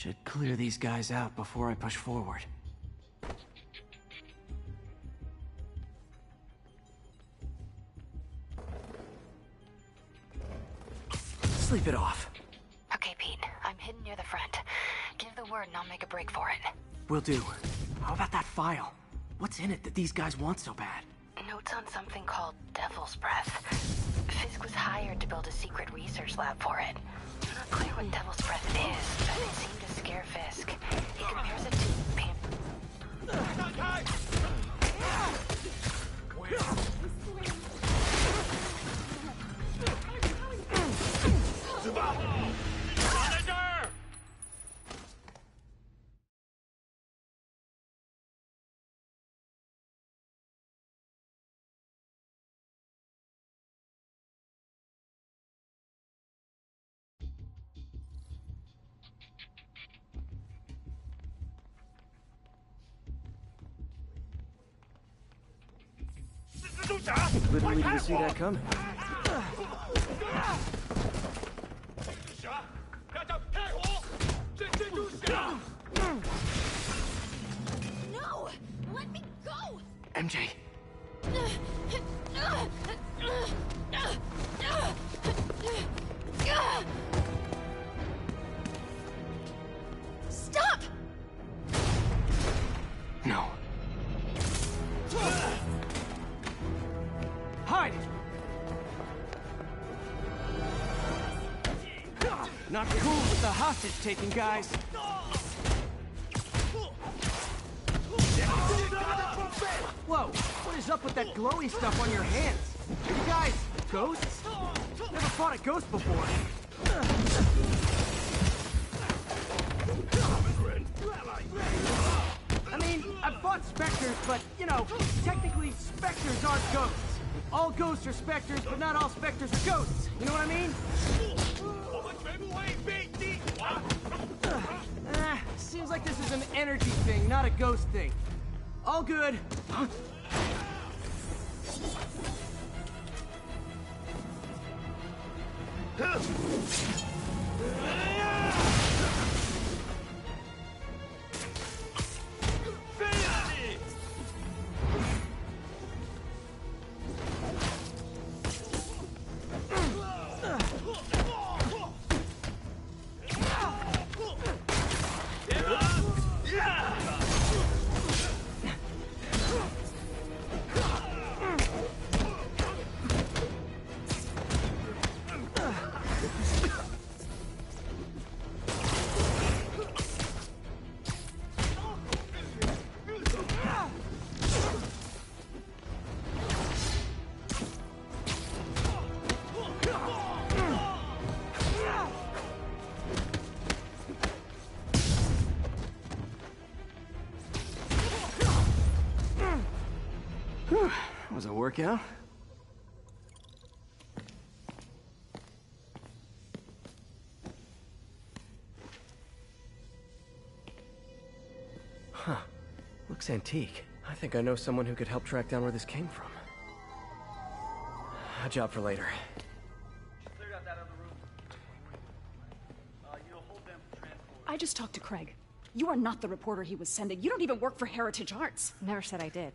Should clear these guys out before I push forward. Sleep it off. Okay, Pete. I'm hidden near the front. Give the word and I'll make a break for it. Will do. How about that file? What's in it that these guys want so bad? Notes on something called Devil's Breath. Fisk was hired to build a secret research lab for it. Not clear what Devil's Breath is, but it seemed to scare Fisk. He compares it to Pam. Literally didn't see that coming. No! Let me go! MJ. Stop! No. Hide! Not cool with the hostage-taking, guys. Whoa, what is up with that glowy stuff on your hands? Are you guys ghosts? Never fought a ghost before. I mean, I've fought specters, but, you know, technically specters aren't ghosts. All ghosts are specters, but not all specters are ghosts. You know what I mean? Seems like this is an energy thing, not a ghost thing. All good. Was a workout? Huh. Looks antique. I think I know someone who could help track down where this came from. A job for later. I just talked to Craig. You are not the reporter he was sending. You don't even work for Heritage Arts. Never said I did.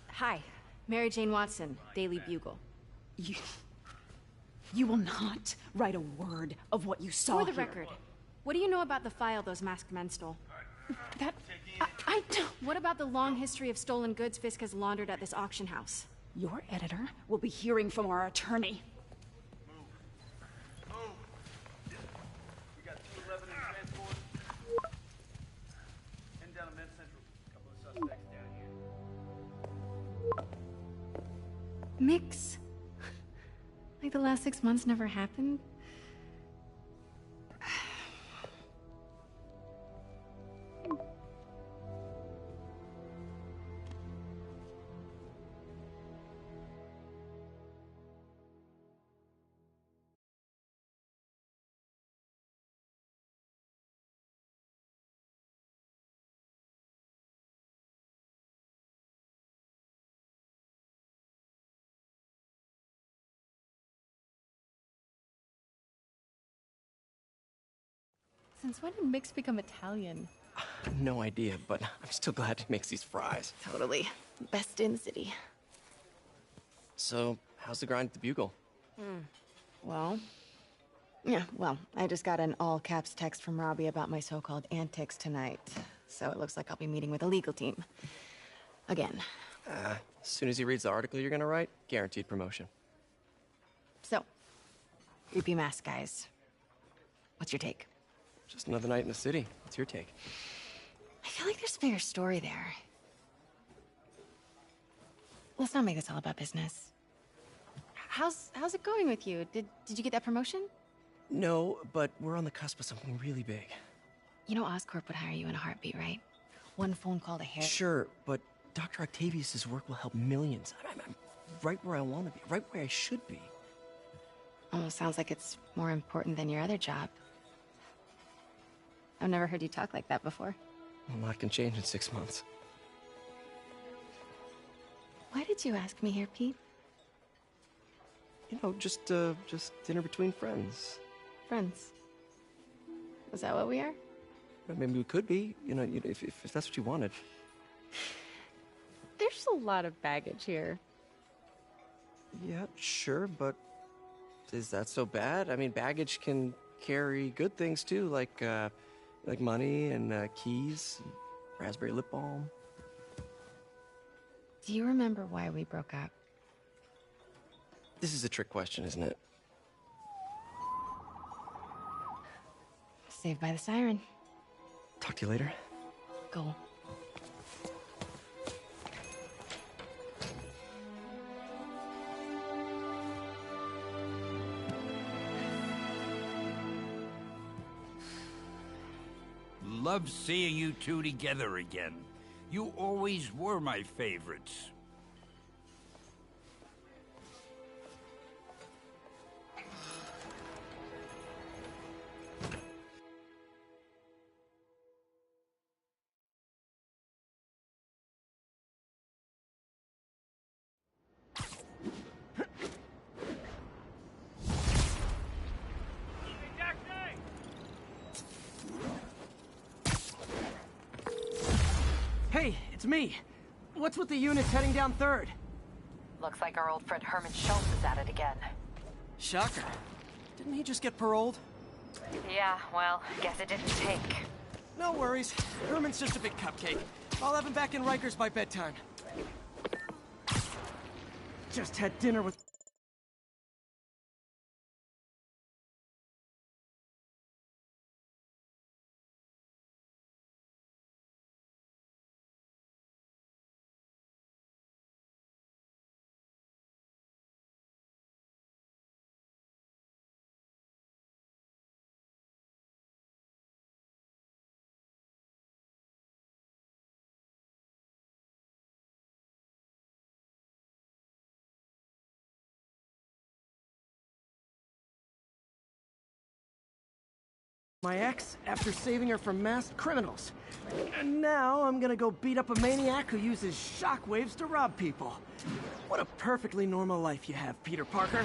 Hi, Mary Jane Watson, Daily Bugle. You will not write a word of what you saw For the here. record, what do you know about the file those masked men stole? That... I don't... What about the long history of stolen goods Fisk has laundered at this auction house? Your editor will be hearing from our attorney. We got 211 in transport. Heading down to Men's Central. A couple of suspects down here. Mix. Like the last 6 months never happened? Since when did Mix become Italian? No idea, but I'm still glad he makes these fries. Totally. Best in the city. So, how's the grind at the Bugle? Well, I just got an all-caps text from Robbie about my so-called antics tonight. So it looks like I'll be meeting with a legal team. Again. As soon as he reads the article you're gonna write, guaranteed promotion. So, creepy mask guys. What's your take? Just another night in the city. What's your take? I feel like there's a bigger story there. Let's not make this all about business. How's it going with you? Did you get that promotion? No, but we're on the cusp of something really big. You know Oscorp would hire you in a heartbeat, right? One phone call to Harry. Sure, but Dr. Octavius's work will help millions. I'm right where I want to be, right where I should be. Almost sounds like it's more important than your other job. I've never heard you talk like that before. A lot can change in 6 months. Why did you ask me here, Pete? You know, just dinner between friends. Friends. Is that what we are? I mean, we could be, if that's what you wanted. There's a lot of baggage here. Yeah, sure, but is that so bad? I mean, baggage can carry good things too, like money and keys, and raspberry lip balm. Do you remember why we broke up? This is a trick question, isn't it? Saved by the siren. Talk to you later. Go. Love seeing you two together again. You always were my favorites. Hey, it's me. What's with the units heading down 3rd? Looks like our old friend Herman Schultz is at it again. Shocker. Didn't he just get paroled? Yeah, well, guess it didn't take. No worries. Herman's just a big cupcake. I'll have him back in Rikers by bedtime. Just had dinner with... my ex after saving her from masked criminals. And now I'm gonna go beat up a maniac who uses shockwaves to rob people. What a perfectly normal life you have, Peter Parker.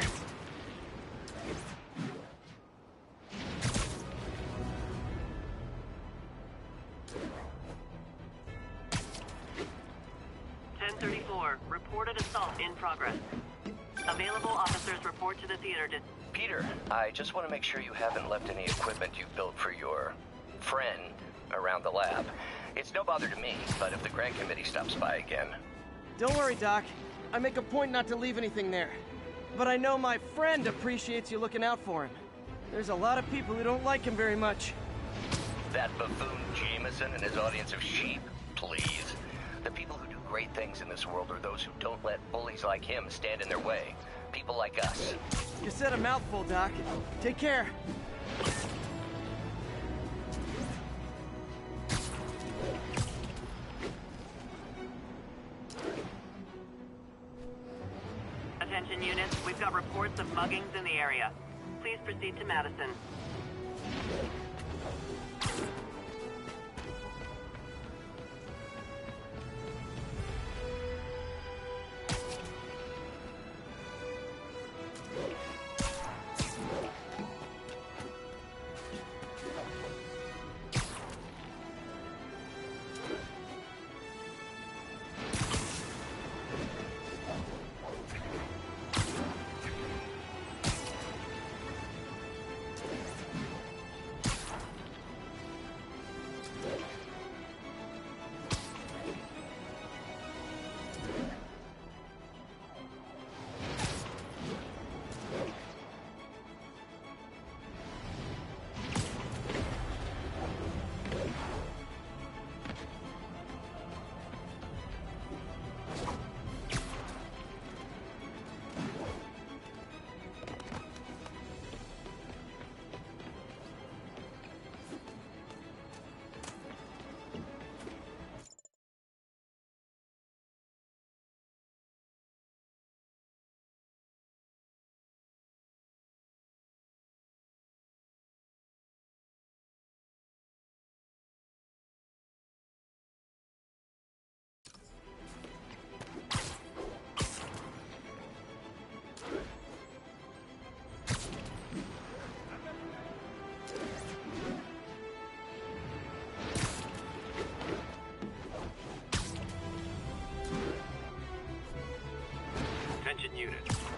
Reported assault in progress. Available officers report to the theater. Peter, I just want to make sure you haven't left any equipment you've built for your friend around the lab. It's no bother to me, but if the grant committee stops by again... Don't worry, Doc. I make a point not to leave anything there. But I know my friend appreciates you looking out for him. There's a lot of people who don't like him very much. That buffoon Jameson and his audience of sheep, please. The people who do great things in this world are those who don't let bullies like him stand in their way. People like us. You said a mouthful, Doc. Take care. Attention units, we've got reports of muggings in the area. Please proceed to Madison.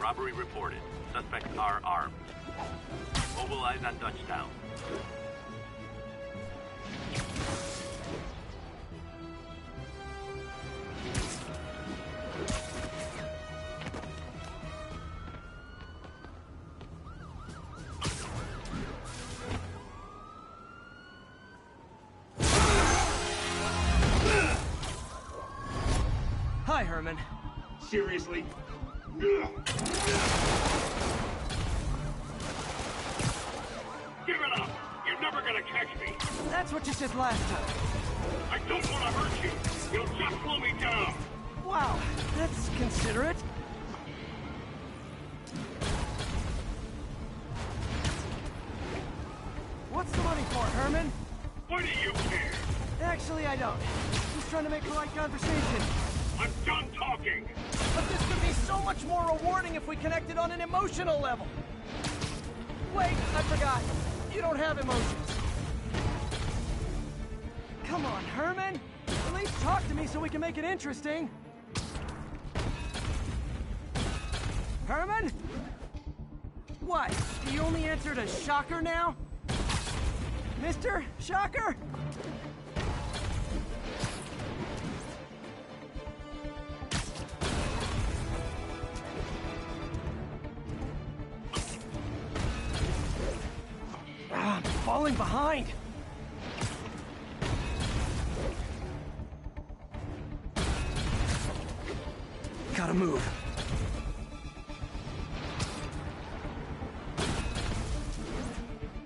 Robbery reported. Suspects are armed. Mobilize on Dutchtown. Hi, Herman. Seriously? Give it up! You're never gonna catch me! That's what you said last time. I don't want to hurt you! You'll just slow me down! Wow, that's considerate. What's the money for, Herman? Why do you care? Actually, I don't. Just trying to make polite conversation. I'm done talking! But this could be so much more rewarding if we connected on an emotional level. Wait, I forgot. You don't have emotions. Come on, Herman. At least talk to me so we can make it interesting. Herman? What? Do you only answer to Shocker now? Mr. Shocker? I'm falling behind. Gotta move.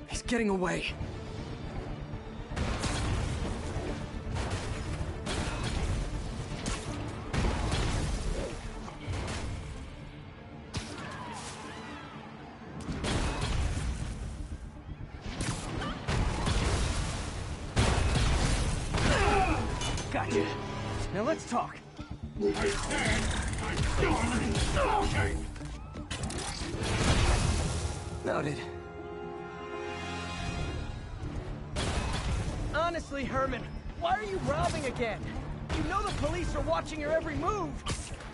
He's getting away. Gotcha. Now let's talk. I said I'm done talking! Noted. Honestly, Herman, why are you robbing again? You know the police are watching your every move.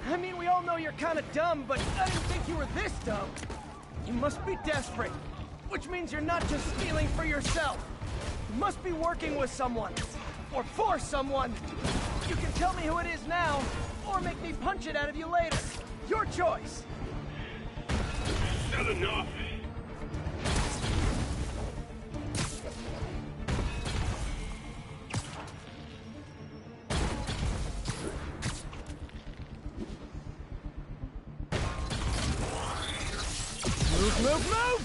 I mean, we all know you're kind of dumb, but I didn't think you were this dumb. You must be desperate, which means you're not just stealing for yourself. You must be working with someone, or for someone. You can tell me who it is now, or make me punch it out of you later. Your choice. Said enough! Move, move, move!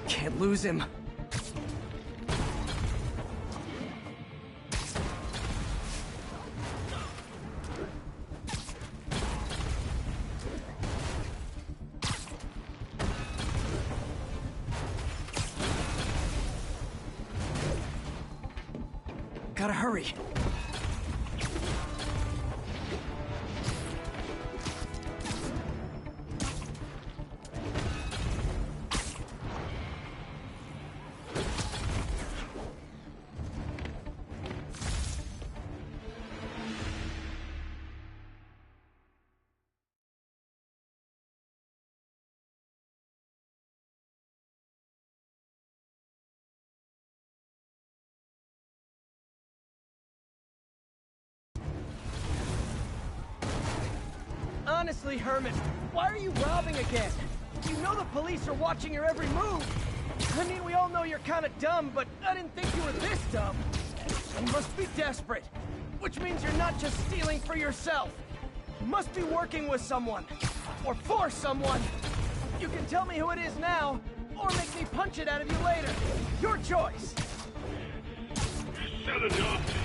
Can't lose him. Gotta hurry. Honestly, Herman, why are you robbing again? You know the police are watching your every move. I mean, we all know you're kind of dumb, but I didn't think you were this dumb. You must be desperate, which means you're not just stealing for yourself. You must be working with someone, or for someone. You can tell me who it is now, or make me punch it out of you later. Your choice. Said enough!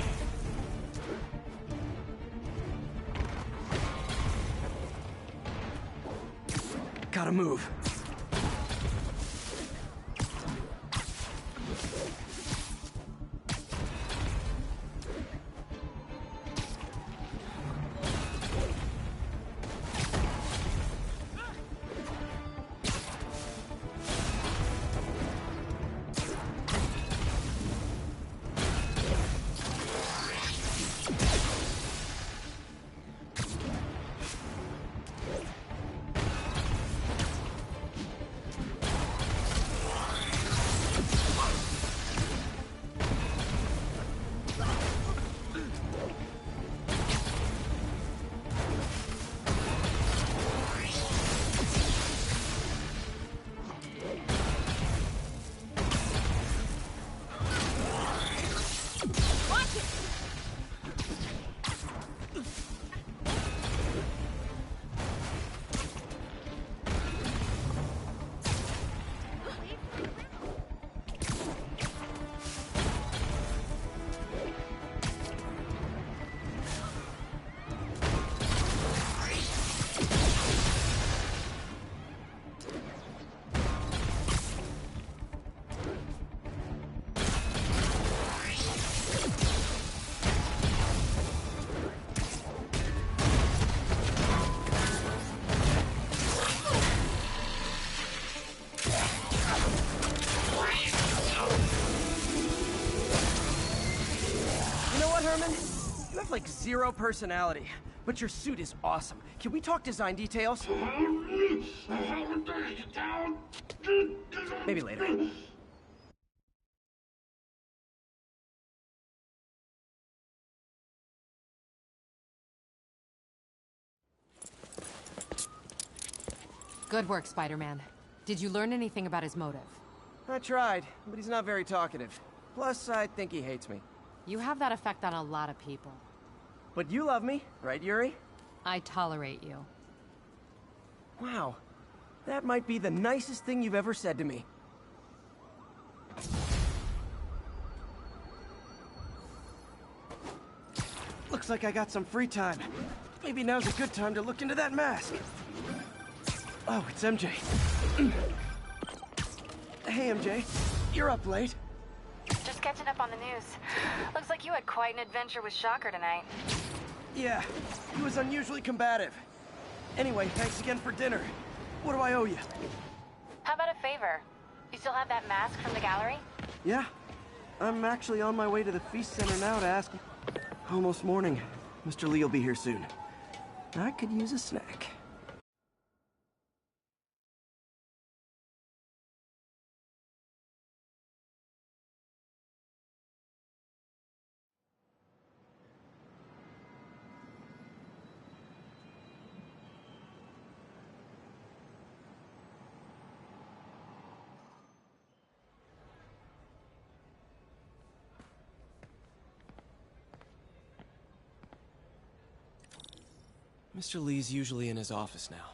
Gotta move. You have like zero personality, but your suit is awesome. Can we talk design details? Maybe later. Good work, Spider-Man. Did you learn anything about his motive? I tried, but he's not very talkative. Plus, I think he hates me. You have that effect on a lot of people. But you love me, right, Yuri? I tolerate you. Wow. That might be the nicest thing you've ever said to me. Looks like I got some free time. Maybe now's a good time to look into that mask. Oh, it's MJ. Hey, MJ. You're up late. Just catching up on the news. Looks like you had quite an adventure with Shocker tonight. Yeah, he was unusually combative. Anyway, thanks again for dinner. What do I owe you? How about a favor? You still have that mask from the gallery? Yeah. I'm actually on my way to the feast center now to ask... Almost morning. Mr. Lee will be here soon. I could use a snack. Mr. Lee's usually in his office now.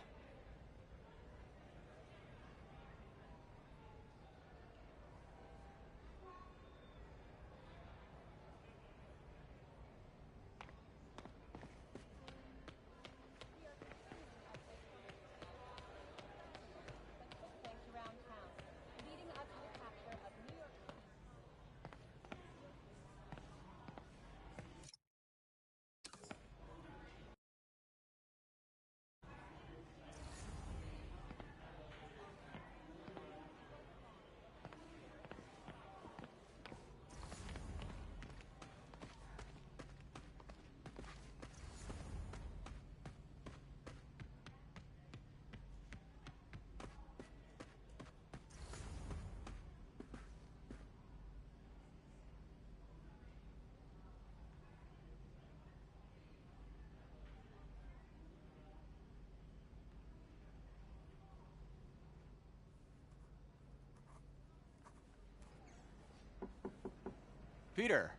Peter,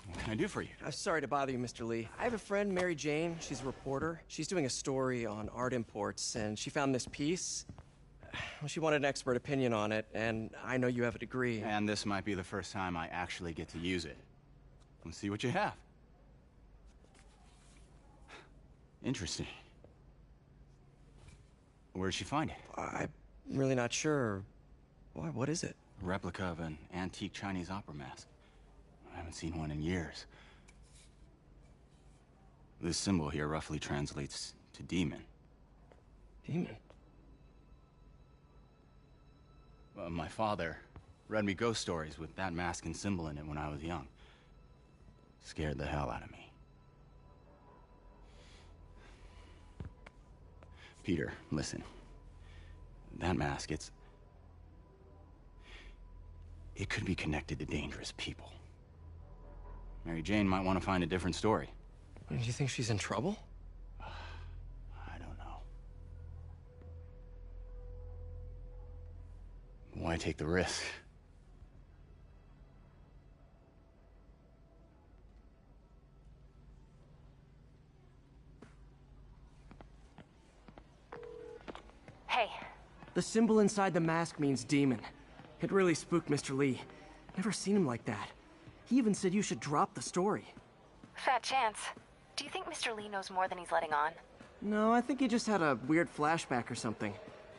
what can I do for you? Sorry to bother you, Mr. Lee. I have a friend, Mary Jane. She's a reporter. She's doing a story on art imports, and she found this piece. Well, she wanted an expert opinion on it, and I know you have a degree. And this might be the first time I actually get to use it. Let's see what you have. Interesting. Where'd she find it? I'm really not sure. Why, what is it? A replica of an antique Chinese opera mask. I haven't seen one in years. This symbol here roughly translates to demon. Demon? My father read me ghost stories with that mask and symbol in it when I was young. Scared the hell out of me. Peter, listen. That mask, it could be connected to dangerous people. Mary Jane might want to find a different story. Do you think she's in trouble? I don't know. Why take the risk? Hey. The symbol inside the mask means demon. It really spooked Mr. Lee. Never seen him like that. He even said you should drop the story. Fat chance. Do you think Mr. Lee knows more than he's letting on? No, I think he just had a weird flashback or something.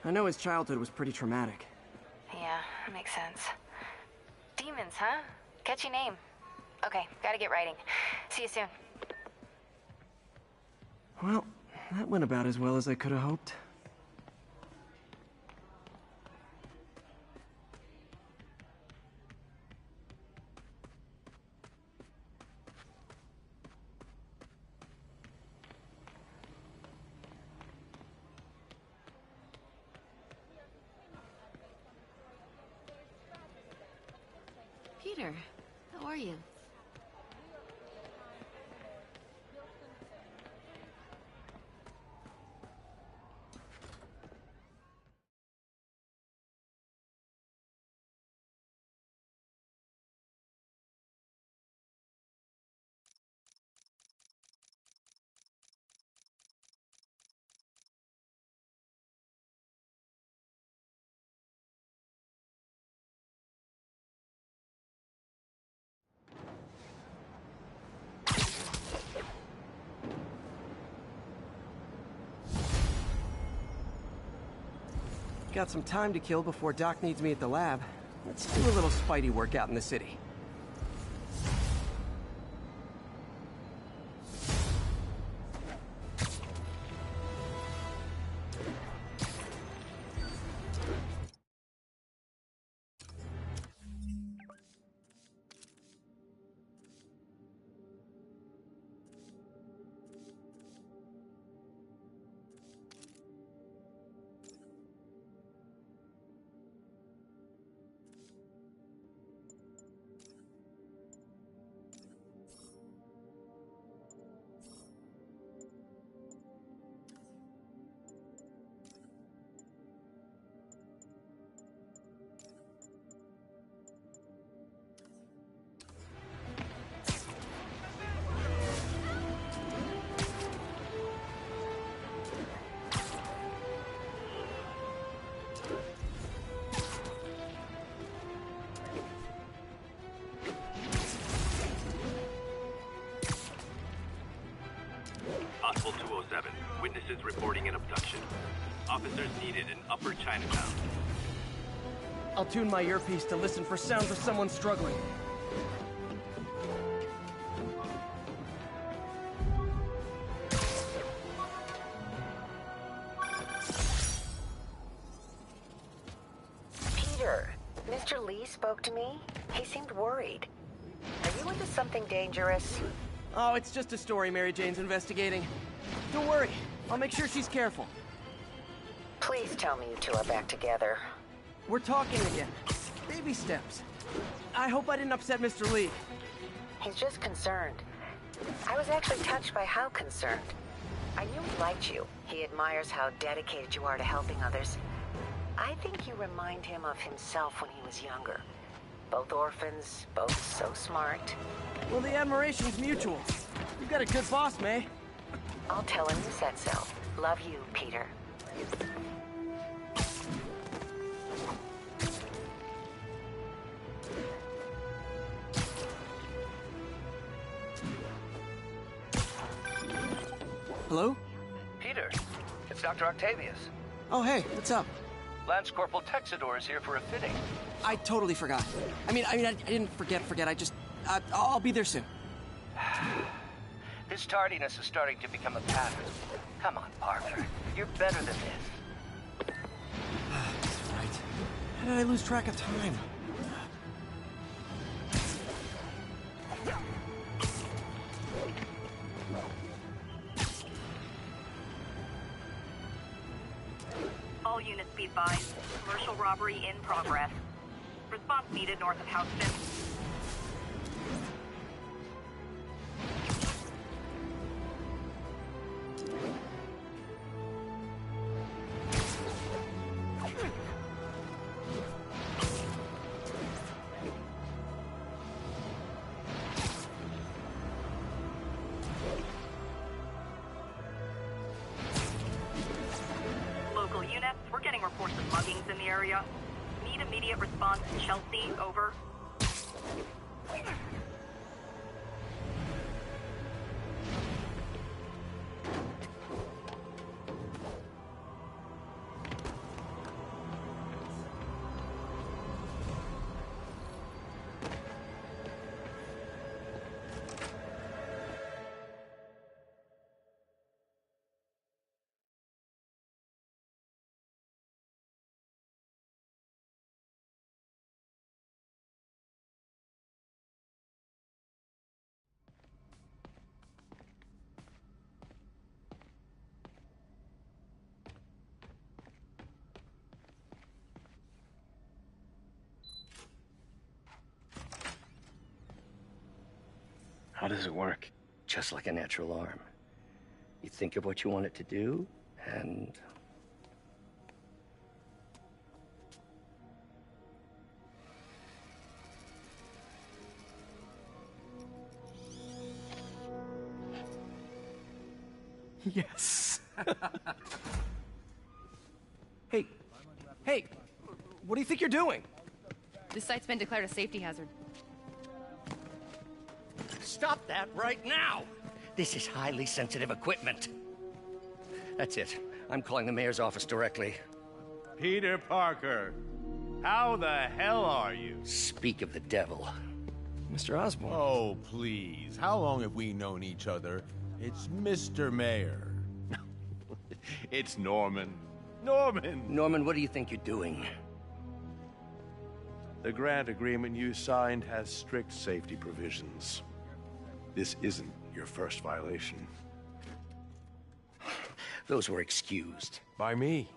I know his childhood was pretty traumatic. Yeah, makes sense. Demons, huh? Catchy name. Okay, gotta get writing. See you soon. Well, that went about as well as I could have hoped. Peter, how are you? Got some time to kill before Doc needs me at the lab. Let's do a little Spidey work out in the city. Possible 207. Witnesses reporting an abduction. Officers needed in Upper Chinatown. I'll tune my earpiece to listen for sounds of someone struggling. Peter, Mr. Lee spoke to me. He seemed worried. Are you into something dangerous? Oh, it's just a story Mary Jane's investigating. Don't worry, I'll make sure she's careful. Please tell me you two are back together. We're talking again. Baby steps. I hope I didn't upset Mr. Lee. He's just concerned. I was actually touched by how concerned. I knew he liked you. He admires how dedicated you are to helping others. I think you remind him of himself when he was younger. Both orphans, both so smart. Well, the admiration's mutual. You've got a good boss, May. I'll tell him you said so. Love you, Peter. Hello? Peter, it's Dr. Octavius. Oh, hey, what's up? Lance Corporal Texador is here for a fitting. I totally forgot. I didn't forget. I'll be there soon. This tardiness is starting to become a pattern. Come on, Parker. You're better than this. That's right. How did I lose track of time? All units be advised. Commercial robbery in progress. Response needed north of Houston. Local units, we're getting reports of muggings in the area. Need immediate response to Chelsea, over. How does it work? Just like a natural arm. You think of what you want it to do, and... Yes. Hey, what do you think you're doing? This site's been declared a safety hazard. Stop that right now! This is highly sensitive equipment. That's it. I'm calling the mayor's office directly. Peter Parker, how the hell are you? Speak of the devil. Mr. Osborn. Oh, please. How long have we known each other? It's Mr. Mayor. It's Norman. Norman, what do you think you're doing? The grant agreement you signed has strict safety provisions. This isn't your first violation. Those were excused. By me.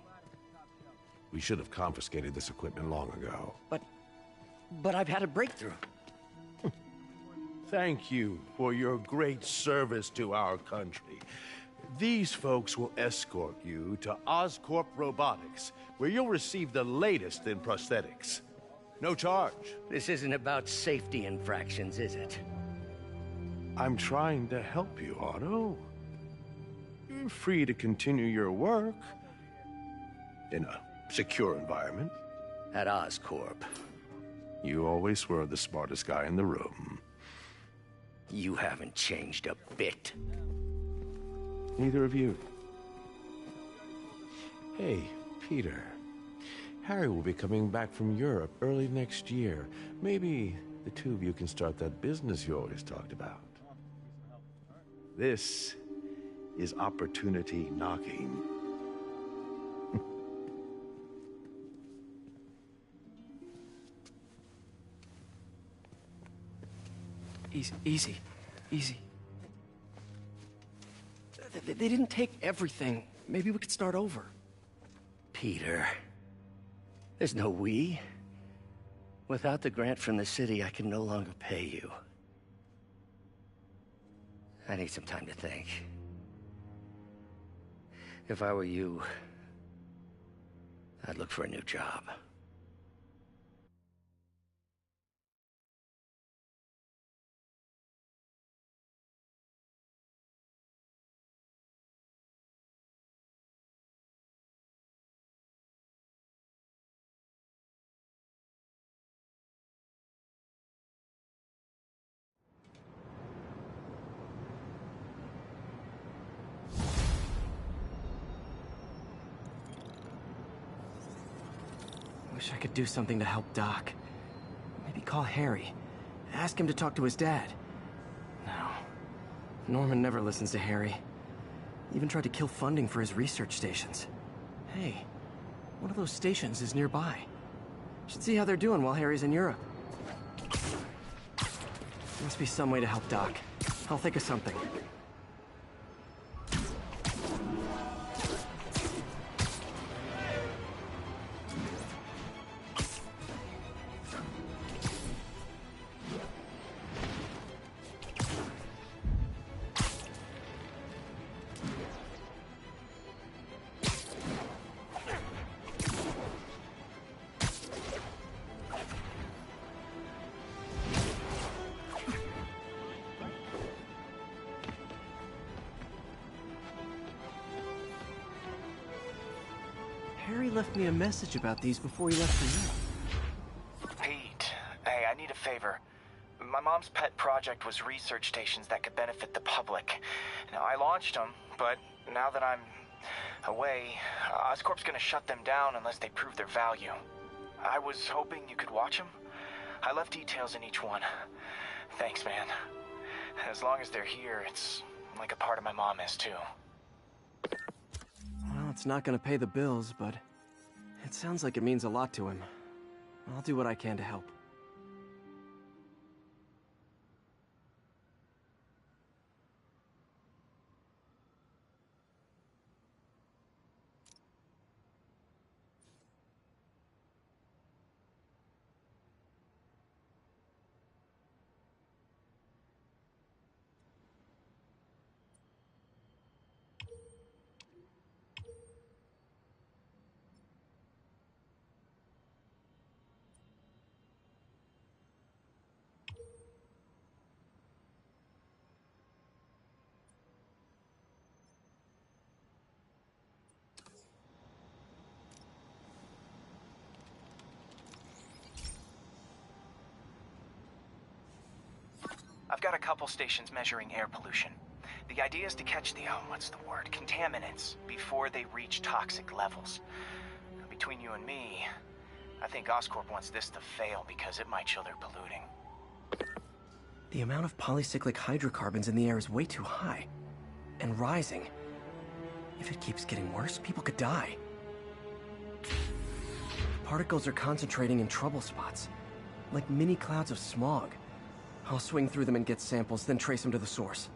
We should have confiscated this equipment long ago. But I've had a breakthrough. Thank you for your great service to our country. These folks will escort you to Oscorp Robotics, where you'll receive the latest in prosthetics. No charge. This isn't about safety infractions, is it? I'm trying to help you, Otto. You're free to continue your work in a secure environment. At Oscorp. You always were the smartest guy in the room. You haven't changed a bit. Neither of you. Hey, Peter. Harry will be coming back from Europe early next year. Maybe the two of you can start that business you always talked about. This is opportunity knocking. Easy. They didn't take everything. Maybe we could start over. Peter, there's no we. Without the grant from the city, I can no longer pay you. I need some time to think. If I were you, I'd look for a new job. Wish I could do something to help Doc. Maybe call Harry. Ask him to talk to his dad. No. Norman never listens to Harry. Even tried to kill funding for his research stations. Hey, one of those stations is nearby. Should see how they're doing while Harry's in Europe. Must be some way to help Doc. I'll think of something. Harry left me a message about these before he left for Europe. Pete, hey, I need a favor. My mom's pet project was research stations that could benefit the public. Now, I launched them, but now that I'm away, Oscorp's gonna shut them down unless they prove their value. I was hoping you could watch them. I left details in each one. Thanks, man. As long as they're here, it's like a part of my mom is, too. Well, it's not gonna pay the bills, but it sounds like it means a lot to him. I'll do what I can to help. I've got a couple stations measuring air pollution. The idea is to catch the, contaminants before they reach toxic levels. Between you and me, I think Oscorp wants this to fail because it might show they're polluting. The amount of polycyclic hydrocarbons in the air is way too high. And rising. If it keeps getting worse, people could die. Particles are concentrating in trouble spots, like mini clouds of smog. I'll swing through them and get samples, then trace them to the source.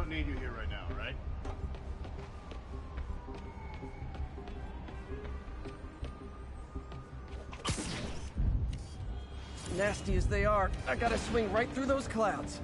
don't need you here right now, right? Nasty as they are, I gotta swing right through those clouds.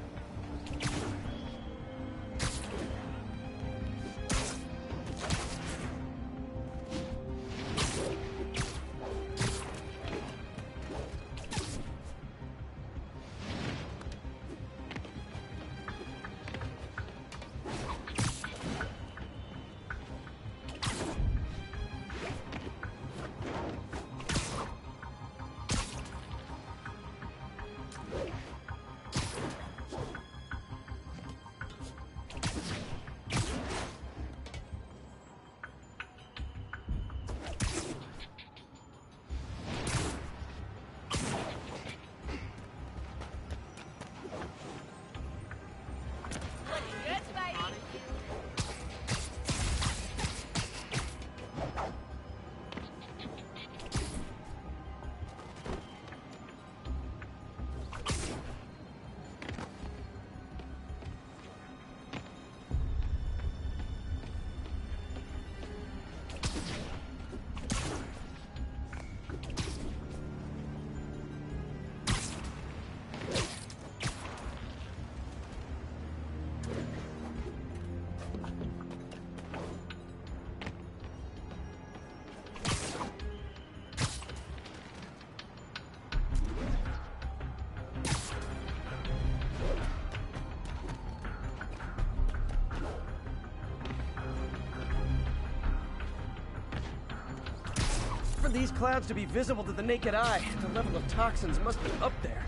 For these clouds to be visible to the naked eye, the level of toxins must be up there.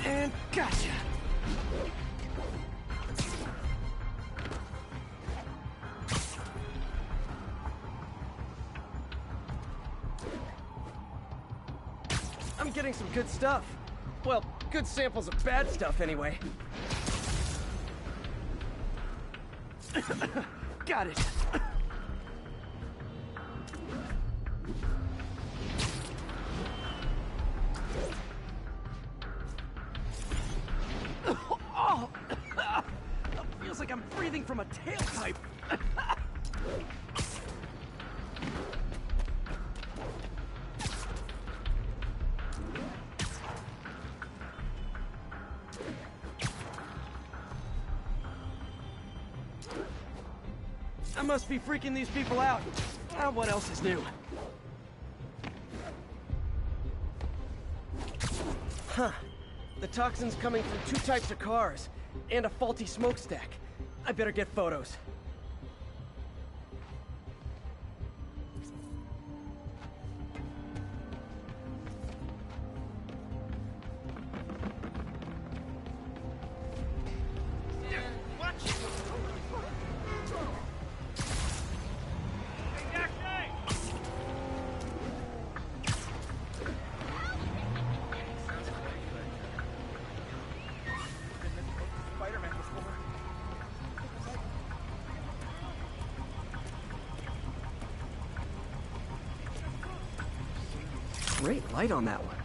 And gotcha! I'm getting some good stuff. Well, good samples of bad stuff, anyway. Got it. Oh! Feels like I'm breathing from a tailpipe. I must be freaking these people out. What else is new? Huh. The toxin's coming from 2 types of cars, and a faulty smokestack. I better get photos. Great light on that one.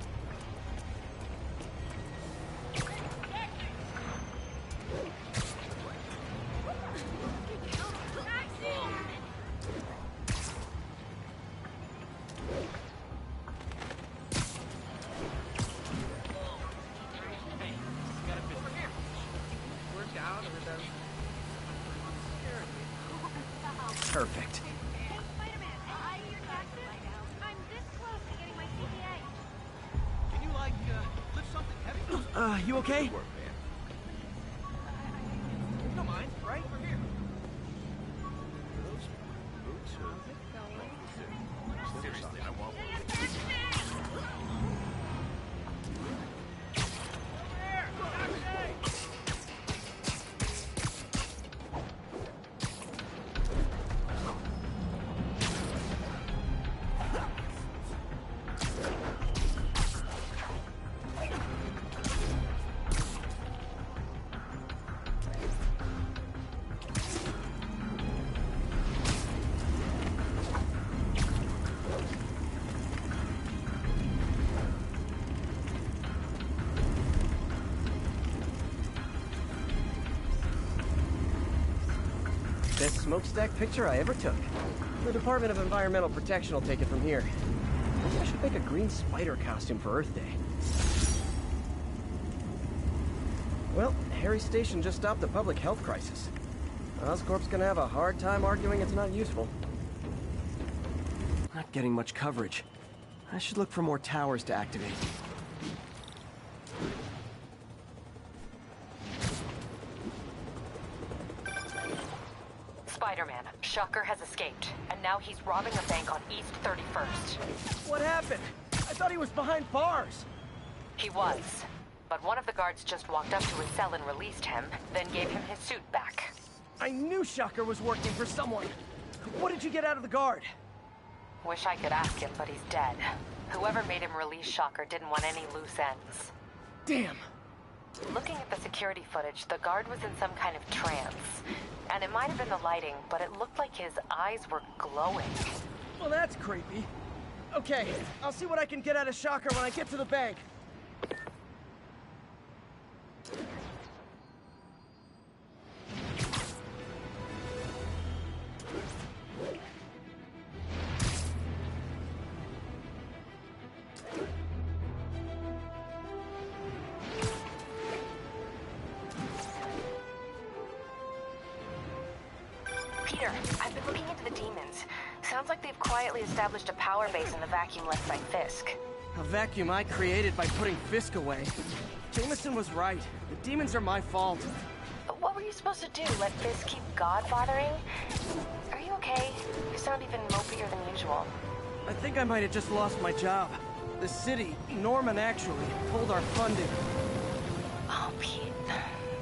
Perfect. You okay? If you don't mind, right? We're here. Those boots are... Seriously, I want one. smokestack picture I ever took. The Department of Environmental Protection will take it from here. Maybe I should make a green spider costume for Earth Day. Well, Harry Station just stopped a public health crisis. Oscorp's gonna have a hard time arguing it's not useful. Not getting much coverage. I should look for more towers to activate. Spider-Man, Shocker has escaped, and now he's robbing a bank on East 31st. What happened? I thought he was behind bars. He was, but one of the guards just walked up to his cell and released him, then gave him his suit back. I knew Shocker was working for someone. What did you get out of the guard? Wish I could ask him, but he's dead. Whoever made him release Shocker didn't want any loose ends. Damn. Looking at the security footage, the guard was in some kind of trance. And it might have been the lighting, but it looked like his eyes were glowing. Well, that's creepy. Okay, I'll see what I can get out of Shocker when I get to the bank. Peter, I've been looking into the demons. Sounds like they've quietly established a power base in the vacuum left by Fisk. A vacuum I created by putting Fisk away. Jameson was right. The demons are my fault. But what were you supposed to do? Let Fisk keep godfathering? Are you okay? You sound even mopier than usual. I think I might have just lost my job. The city, Norman actually, pulled our funding. Oh, Pete.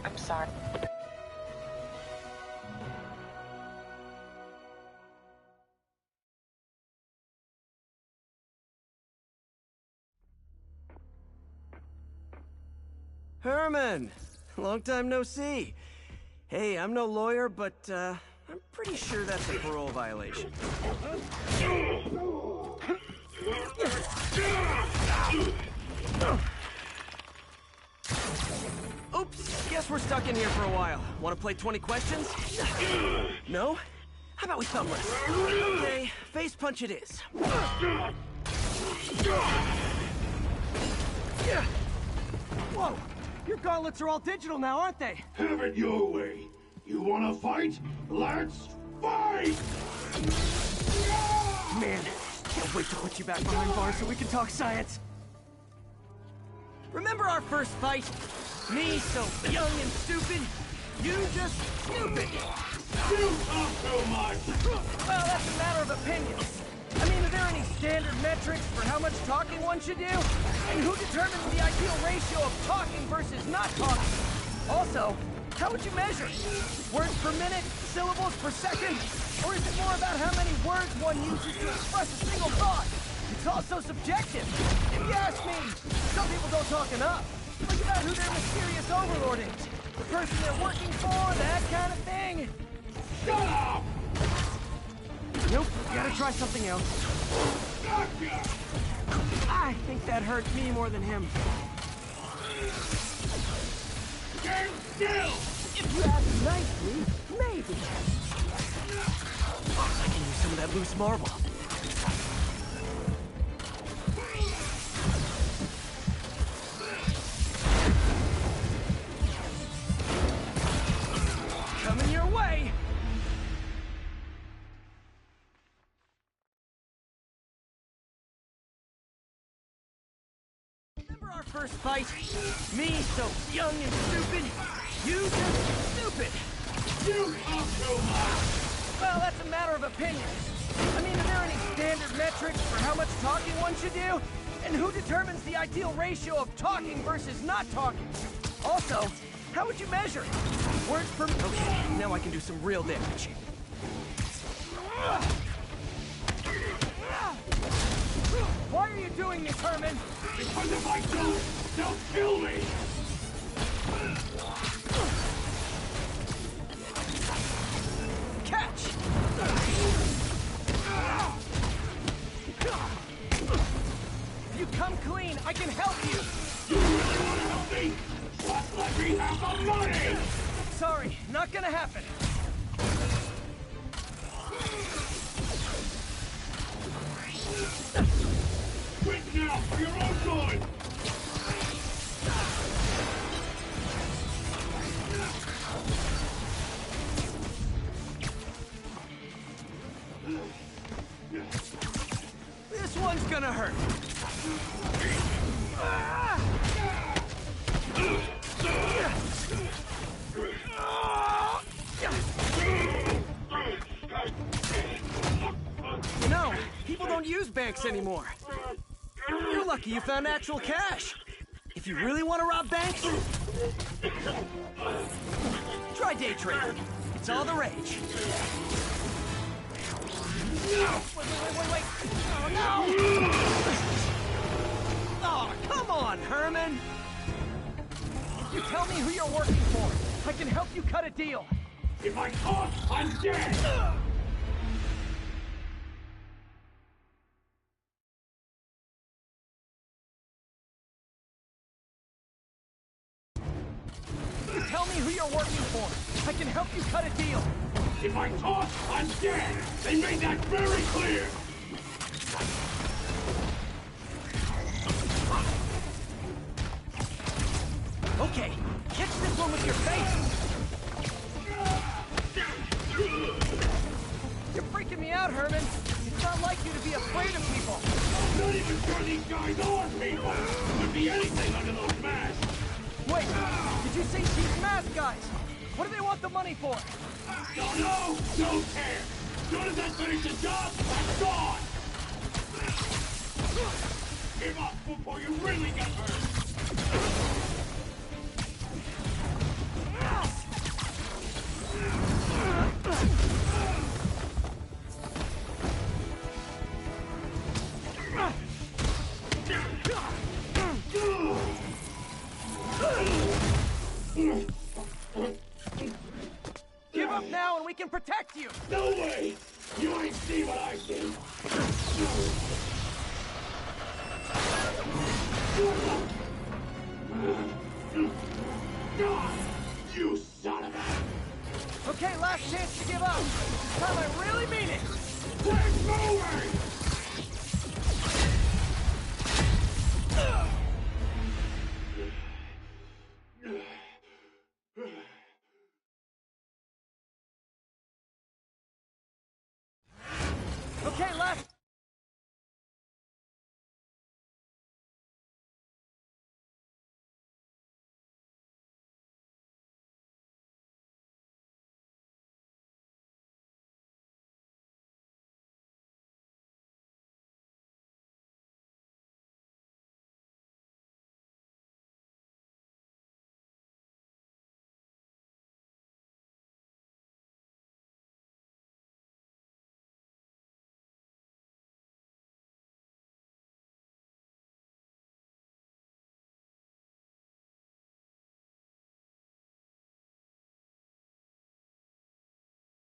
I'm sorry. Herman! Long time no see. Hey, I'm no lawyer, but, I'm pretty sure that's a parole violation. Oops, guess we're stuck in here for a while. Want to play 20 questions? No? How about we thumb wrestle? Okay, face punch it is. Whoa! Your gauntlets are all digital now, aren't they? Have it your way. You wanna fight? Let's fight! Man, can't wait to put you back behind bars so we can talk science. Remember our first fight? Me so young and stupid, you just stupid. You talk too much! Well, that's a matter of opinion. I mean, are there any standard metrics for how much talking one should do? And who determines the ideal ratio of talking versus not talking? Also, how would you measure it? Words per minute? Syllables per second? Or is it more about how many words one uses to express a single thought? It's also subjective. If you ask me, some people don't talk enough. Think about who their mysterious overlord is. The person they're working for, that kind of thing. Shut up! Nope, gotta try something else. Gotcha! I think that hurt me more than him. Stand still! If you ask nicely, maybe. I can use some of that loose marble. Coming your way! Remember our first fight? Me so young and stupid, you just stupid. You talk too much! Well, that's a matter of opinion. I mean, are there any standard metrics for how much talking one should do? And who determines the ideal ratio of talking versus not talking? Also, how would you measure it? Words per... Okay, now I can do some real damage. Why are you doing this, Herman? Because if I don't, they'll kill me! Catch! If you come clean, I can help you! You really want to help me? Just let me have the money! Sorry, not gonna happen. one's gonna hurt. You know, people don't use banks anymore. You're lucky you found actual cash. If you really want to rob banks, try day trading. It's all the rage. Wait. Oh, no! Oh, come on, Herman! If you tell me who you're working for, I can help you cut a deal. If I talk, I'm dead! Tell me who you're working for. I can help you cut a deal. If I talk, I'm dead! They made that very clear! Okay, catch this one with your face! You're freaking me out, Herman. It's not like you to be afraid of people. I'm not even sure these guys are people! Could be anything under those masks! Wait, did you say these masked guys? What do they want the money for? Don't know! Don't care! Soon as I finish the job, I'm gone! Give up before you really get hurt! Give up now and we can protect you! No way! You ain't see what I see! You son of a... Okay, last chance to give up. This time I really mean it! Quit moving! Okay, last...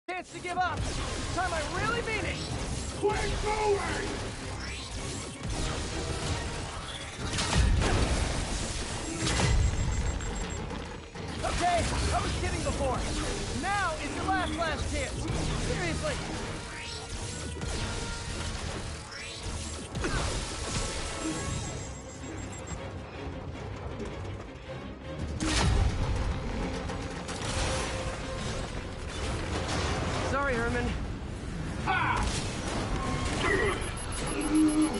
chance to give up. This time I really mean it. Quit moving! Okay, I was kidding before. Now is your last chance. Seriously. Sorry, Herman. You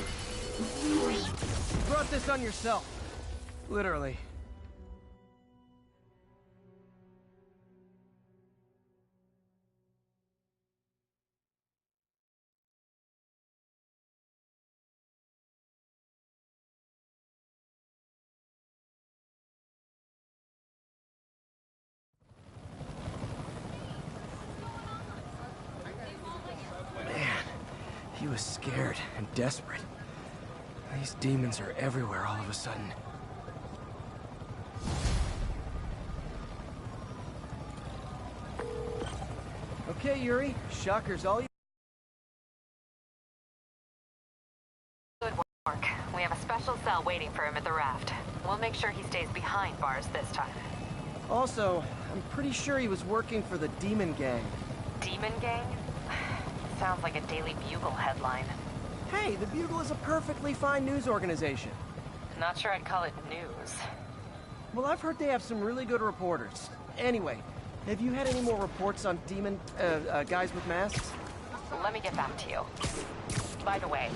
brought this on yourself. Literally. He was scared and desperate. These demons are everywhere all of a sudden. Okay, Yuri. Shocker's all you... Good work. We have a special cell waiting for him at the raft. We'll make sure he stays behind bars this time. Also, I'm pretty sure he was working for the Demon Gang. Demon Gang? Sounds like a Daily Bugle headline. Hey, the Bugle is a perfectly fine news organization. Not sure I'd call it news. Well, I've heard they have some really good reporters. Anyway, have you had any more reports on demon, guys with masks? Let me get back to you. By the way,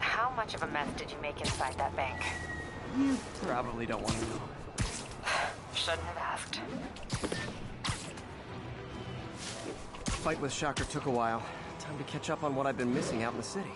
How much of a mess did you make inside that bank? You probably don't want to know. Shouldn't have asked. Fight with Shocker took a while. Time to catch up on what I've been missing out in the city.